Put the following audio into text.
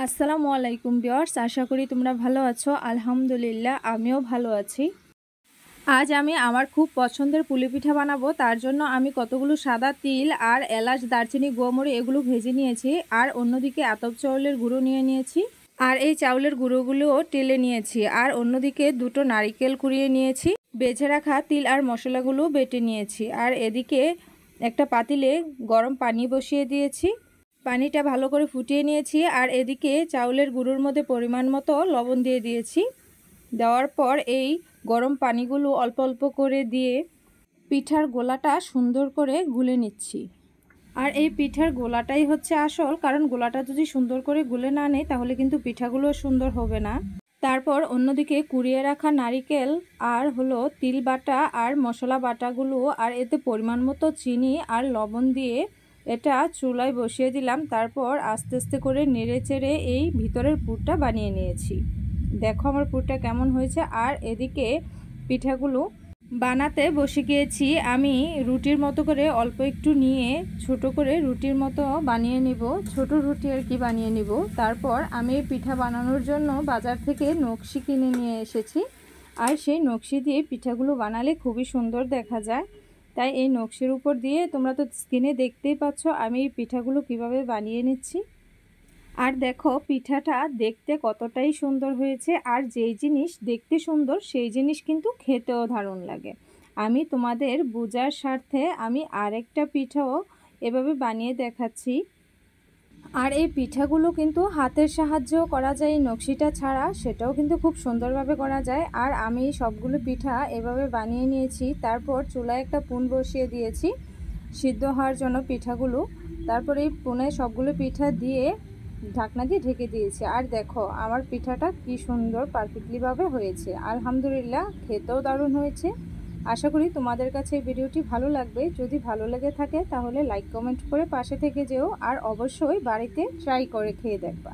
আসসালামু আলাইকুম ভিউয়ার্স, আশা করি তোমরা ভালো আছো। আলহামদুলিল্লাহ আমিও ভালো আছি। আজ আমি আমার খুব পছন্দের পুলি পিঠা বানাবো। তার জন্য আমি কতগুলো সাদা তিল আর এলাচ, দারচিনি, গোমরি এগুলো ভেজে নিয়েছি। আর অন্যদিকে আতপ চাউলের গুঁড়ো নিয়ে নিয়েছি। আর এই চাউলের গুঁড়োগুলোও টেলে নিয়েছি। আর অন্যদিকে দুটো নারিকেল কুড়িয়ে নিয়েছি। বেজে রাখা তিল আর মশলাগুলো বেটে নিয়েছি। আর এদিকে একটা পাতিলে গরম পানি বসিয়ে দিয়েছি। পানিটা ভালো করে ফুটিয়ে নিয়েছি। আর এদিকে চাউলের গুঁড়োর মধ্যে পরিমাণ মতো লবণ দিয়ে দিয়েছি। দেওয়ার পর এই গরম পানিগুলো অল্প অল্প করে দিয়ে পিঠার গোলাটা সুন্দর করে গুলে নিচ্ছি। আর এই পিঠার গোলাটাই হচ্ছে আসল, কারণ গোলাটা যদি সুন্দর করে গুলে না নেই তাহলে কিন্তু পিঠাগুলো সুন্দর হবে না। তারপর অন্যদিকে কুড়িয়ে রাখা নারিকেল আর তিল বাটা আর মশলা বাটাগুলো আর এতে পরিমাণ মতো চিনি আর লবণ দিয়ে এটা চুলায় বসিয়ে দিলাম। তারপর আস্তে আস্তে করে নেড়ে চেড়ে এই ভিতরের পুরটা বানিয়ে নিয়েছি। দেখো আমার পুরটা কেমন হয়েছে। আর এদিকে পিঠাগুলো বানাতে বসে গিয়েছি। আমি রুটির মতো করে অল্প একটু নিয়ে ছোট করে রুটির মতো বানিয়ে নিব, ছোট রুটি আর কি বানিয়ে নিব। তারপর আমি পিঠা বানানোর জন্য বাজার থেকে নকশি কিনে নিয়ে এসেছি। আর সেই নকশি দিয়ে পিঠাগুলো বানালে খুবই সুন্দর দেখা যায়। তাই এই নকশির উপর দিয়ে তোমরা তো স্ক্রিনে দেখতেই পাচ্ছ আমি এই পিঠাগুলো কিভাবে বানিয়ে নিচ্ছি। আর দেখো পিঠাটা দেখতে কতটাই সুন্দর হয়েছে। আর যেই জিনিস দেখতে সুন্দর সেই জিনিস কিন্তু খেতেও দারুণ লাগে। আমি তোমাদের বোঝার স্বার্থে আমি আরেকটা পিঠাও এভাবে বানিয়ে দেখাচ্ছি। আর এই পিঠাগুলো কিন্তু হাতের সাহায্যেও করা যায়, এই নকশিটা ছাড়া সেটাও কিন্তু খুব সুন্দরভাবে করা যায়। আর আমি সবগুলো পিঠা এভাবে বানিয়ে নিয়েছি। তারপর চুলায় একটা পুন বসিয়ে দিয়েছি সিদ্ধ হওয়ার জন্য পিঠাগুলো। তারপর এই পুনে সবগুলো পিঠা দিয়ে ঢাকনা দিয়ে ঢেকে দিয়েছি। আর দেখো আমার পিঠাটা কি সুন্দর পারফেক্টলিভাবে হয়েছে। আলহামদুলিল্লাহ খেতেও দারুণ হয়েছে। আশা করি তোমাদের কাছে এই ভিডিওটি ভালো লাগবে। যদি ভালো লেগে থাকে তাহলে লাইক কমেন্ট করে পাশে থেকে যেও। আর অবশ্যই বাড়িতে ট্রাই করে খেয়ে দেখবা।